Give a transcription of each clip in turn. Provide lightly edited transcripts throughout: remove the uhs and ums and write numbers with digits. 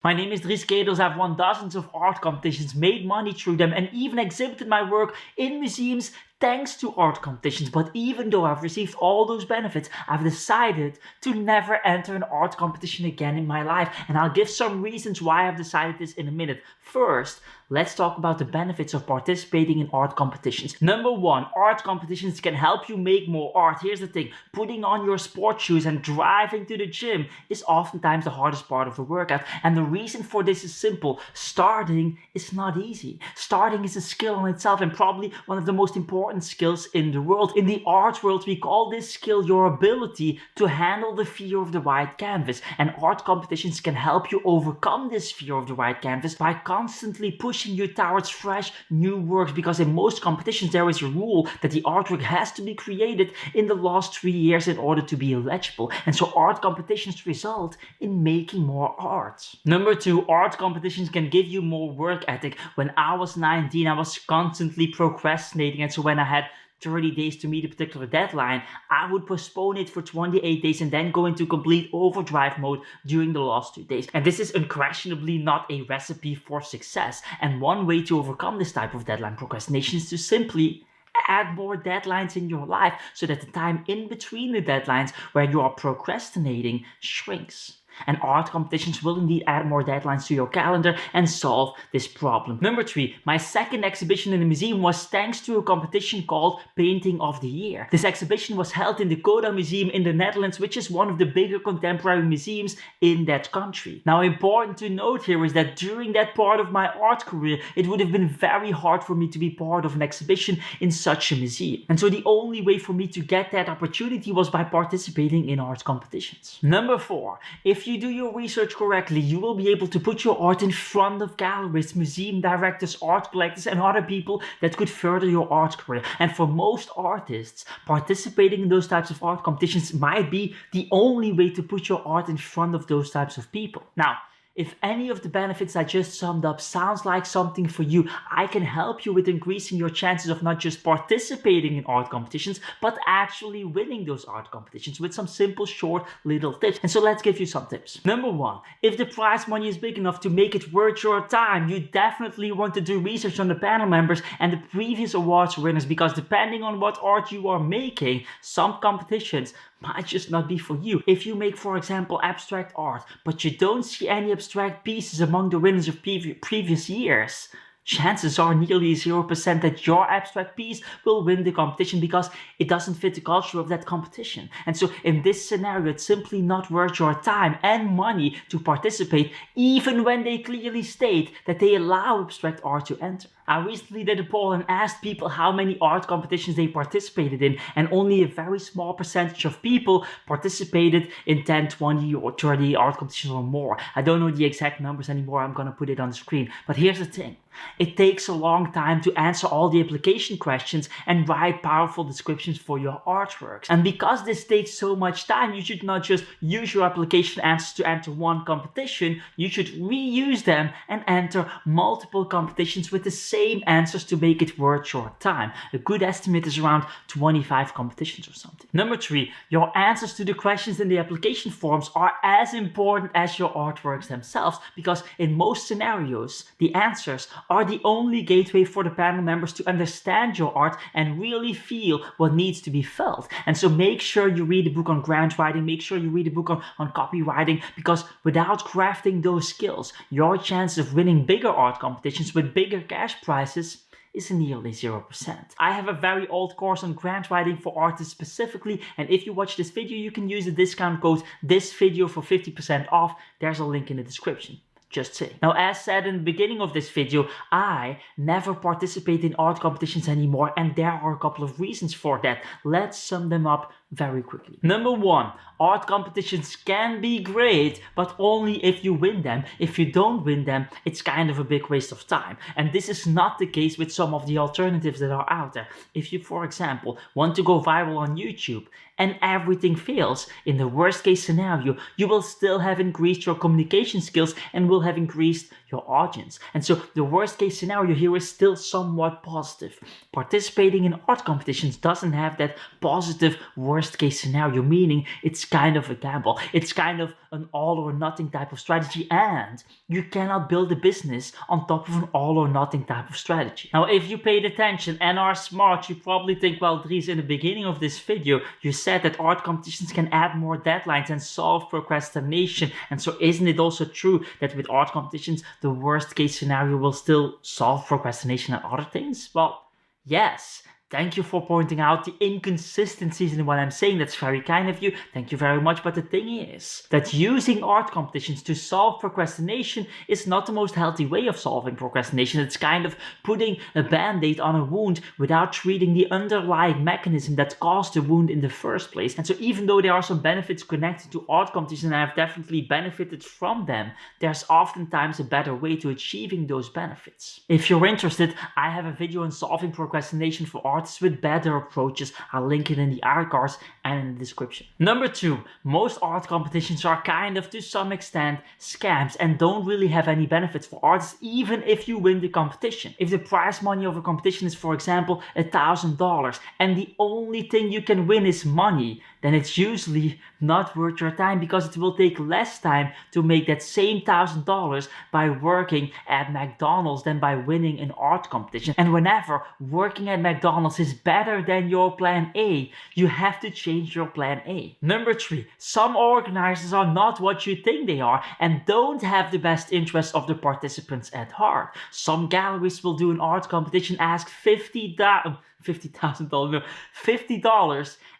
My name is Dries Ketels. I've won dozens of art competitions, made money through them, and even exhibited my work in museums thanks to art competitions. But even though I've received all those benefits, I've decided to never enter an art competition again in my life. And I'll give some reasons why I've decided this in a minute. First, let's talk about the benefits of participating in art competitions. Number one, art competitions can help you make more art. Here's the thing, putting on your sports shoes and driving to the gym is oftentimes the hardest part of the workout. And the reason for this is simple. Starting is not easy. Starting is a skill in itself and probably one of the most important skills in the world. In the art world, we call this skill your ability to handle the fear of the white canvas. And art competitions can help you overcome this fear of the white canvas by constantly pushing you towards fresh new works, because in most competitions there is a rule that the artwork has to be created in the last 3 years in order to be eligible. And so art competitions result in making more art. Number two, art competitions can give you more work ethic. When I was 19, I was constantly procrastinating, and so when I had 30 days to meet a particular deadline, I would postpone it for 28 days and then go into complete overdrive mode during the last 2 days. And this is unquestionably not a recipe for success. And one way to overcome this type of deadline procrastination is to simply add more deadlines in your life so that the time in between the deadlines where you are procrastinating shrinks. And art competitions will indeed add more deadlines to your calendar and solve this problem. Number three, my second exhibition in the museum was thanks to a competition called Painting of the Year. This exhibition was held in the Coda Museum in the Netherlands, which is one of the bigger contemporary museums in that country. Now, important to note here is that during that part of my art career, it would have been very hard for me to be part of an exhibition in such a museum. And so the only way for me to get that opportunity was by participating in art competitions. Number four, if you do your research correctly, you will be able to put your art in front of galleries, museum directors, art collectors, and other people that could further your art career. And for most artists, participating in those types of art competitions might be the only way to put your art in front of those types of people. Now, if any of the benefits I just summed up sounds like something for you, I can help you with increasing your chances of not just participating in art competitions, but actually winning those art competitions with some simple, short, little tips. And so let's give you some tips. Number one, if the prize money is big enough to make it worth your time, you definitely want to do research on the panel members and the previous awards winners, because depending on what art you are making, some competitions might just not be for you. If you make, for example, abstract art, but you don't see any abstract pieces among the winners of previous years, chances are nearly 0% that your abstract piece will win the competition because it doesn't fit the culture of that competition. And so in this scenario, it's simply not worth your time and money to participate, even when they clearly state that they allow abstract art to enter. I recently did a poll and asked people how many art competitions they participated in, and only a very small percentage of people participated in 10, 20 or 30 art competitions or more. I don't know the exact numbers anymore, I'm gonna put it on the screen. But here's the thing. It takes a long time to answer all the application questions and write powerful descriptions for your artworks. And because this takes so much time, you should not just use your application answers to enter one competition, you should reuse them and enter multiple competitions with the same answers to make it worth your time. A good estimate is around 25 competitions or something. Number three, your answers to the questions in the application forms are as important as your artworks themselves, because in most scenarios, the answers are the only gateway for the panel members to understand your art and really feel what needs to be felt. And so make sure you read a book on grant writing, make sure you read a book on copywriting, because without crafting those skills, your chance of winning bigger art competitions with bigger cash prizes is nearly 0%. I have a very old course on grant writing for artists specifically, and if you watch this video, you can use the discount code THISVIDEO for 50% off. There's a link in the description. Just saying. Now, as said in the beginning of this video, I never participate in art competitions anymore, and there are a couple of reasons for that. Let's sum them up very quickly. Number one, art competitions can be great, but only if you win them. If you don't win them, it's kind of a big waste of time. And this is not the case with some of the alternatives that are out there. If you, for example, want to go viral on YouTube and everything fails, in the worst case scenario, you will still have increased your communication skills and will have increased your audience. And so the worst case scenario here is still somewhat positive. Participating in art competitions doesn't have that positive worst worst case scenario, meaning it's kind of a gamble. It's kind of an all or nothing type of strategy, and you cannot build a business on top of an all or nothing type of strategy. Now, if you paid attention and are smart, you probably think, well, Dries, in the beginning of this video, you said that art competitions can add more deadlines and solve procrastination. And so isn't it also true that with art competitions, the worst case scenario will still solve procrastination and other things? Well, yes. Thank you for pointing out the inconsistencies in what I'm saying. That's very kind of you. Thank you very much. But the thing is that using art competitions to solve procrastination is not the most healthy way of solving procrastination. It's kind of putting a band-aid on a wound without treating the underlying mechanism that caused the wound in the first place. And so even though there are some benefits connected to art competition, and I've definitely benefited from them, there's oftentimes a better way to achieving those benefits. If you're interested, I have a video on solving procrastination for artists with better approaches. I'll link it in the art cards and in the description. Number 2, most art competitions are kind of, to some extent, scams and don't really have any benefits for artists, even if you win the competition. If the prize money of a competition is, for example, $1,000 and the only thing you can win is money, then it's usually not worth your time, because it will take less time to make that same $1,000 by working at McDonald's than by winning an art competition. And whenever working at McDonald's is better than your plan A, you have to change your plan A. Number 3, some organizers are not what you think they are and don't have the best interests of the participants at heart. Some galleries will do an art competition, ask $50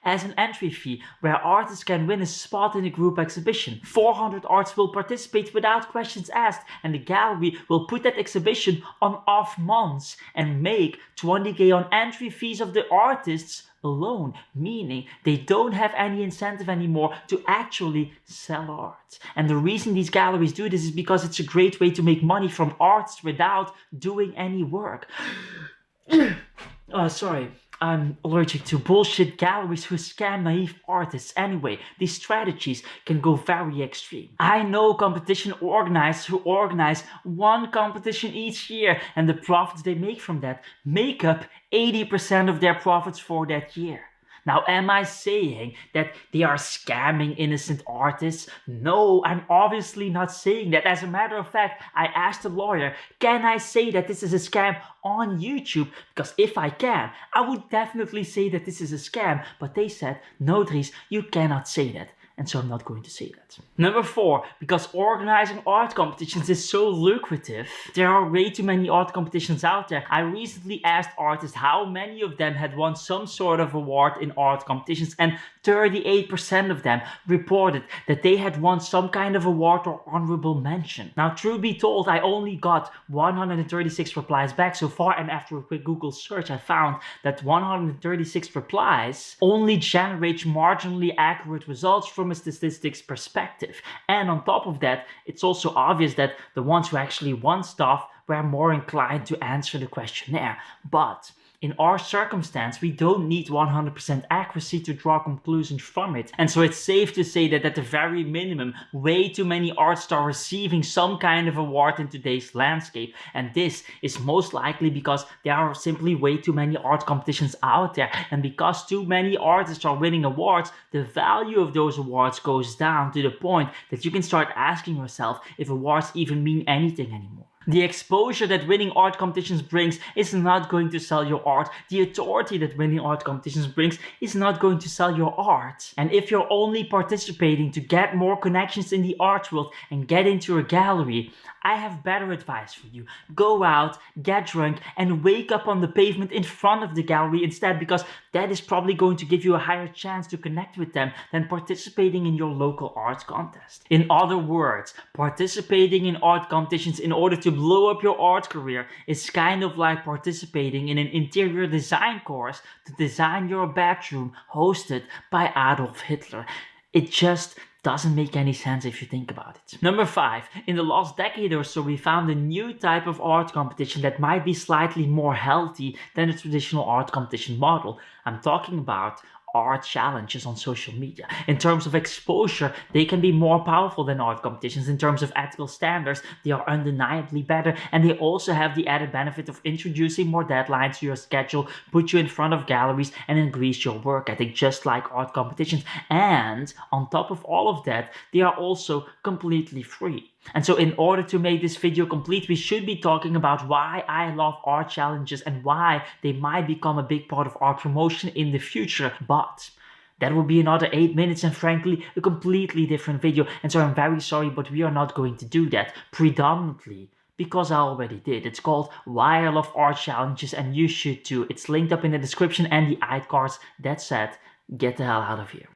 as an entry fee, where artists can win a spot in a group exhibition. 400 artists will participate without questions asked, and the gallery will put that exhibition on off months and make $20K on entry fees of the artists alone, meaning they don't have any incentive anymore to actually sell art. And the reason these galleries do this is because it's a great way to make money from artists without doing any work. Sorry. I'm allergic to bullshit galleries who scam naive artists. Anyway, these strategies can go very extreme. I know competition organizers who organize one competition each year, and the profits they make from that make up 80% of their profits for that year. Now, am I saying that they are scamming innocent artists? No, I'm obviously not saying that. As a matter of fact, I asked a lawyer, can I say that this is a scam on YouTube? Because if I can, I would definitely say that this is a scam. But they said, no, Dries, you cannot say that. And so I'm not going to say that. Number 4, because organizing art competitions is so lucrative, there are way too many art competitions out there. I recently asked artists how many of them had won some sort of award in art competitions, and 38% of them reported that they had won some kind of award or honorable mention. Now, truth be told, I only got 136 replies back so far, and after a quick Google search, I found that 136 replies only generate marginally accurate results from a statistics perspective. And on top of that, it's also obvious that the ones who actually won stuff were more inclined to answer the questionnaire. But in our circumstance, we don't need 100% accuracy to draw conclusions from it. And so it's safe to say that at the very minimum, way too many artists are receiving some kind of award in today's landscape. And this is most likely because there are simply way too many art competitions out there. And because too many artists are winning awards, the value of those awards goes down to the point that you can start asking yourself if awards even mean anything anymore. The exposure that winning art competitions brings is not going to sell your art. The authority that winning art competitions brings is not going to sell your art. And if you're only participating to get more connections in the art world and get into a gallery, I have better advice for you. Go out, get drunk, and wake up on the pavement in front of the gallery instead, because that is probably going to give you a higher chance to connect with them than participating in your local art contest. In other words, participating in art competitions in order to blow up your art career is kind of like participating in an interior design course to design your bedroom hosted by Adolf Hitler. It just doesn't make any sense if you think about it. Number 5, in the last decade or so, we found a new type of art competition that might be slightly more healthy than the traditional art competition model. I'm talking about art challenges on social media. In terms of exposure, they can be more powerful than art competitions. In terms of ethical standards, they are undeniably better, and they also have the added benefit of introducing more deadlines to your schedule, put you in front of galleries, and increase your work ethic, just like art competitions. And on top of all of that, they are also completely free. And so in order to make this video complete, we should be talking about why I love art challenges and why they might become a big part of art promotion in the future. But that would be another 8 minutes and frankly a completely different video. And so I'm very sorry, but we are not going to do that. Predominantly because I already did. It's called Why I Love Art Challenges, and you should too. It's linked up in the description and the iCards. That said, get the hell out of here.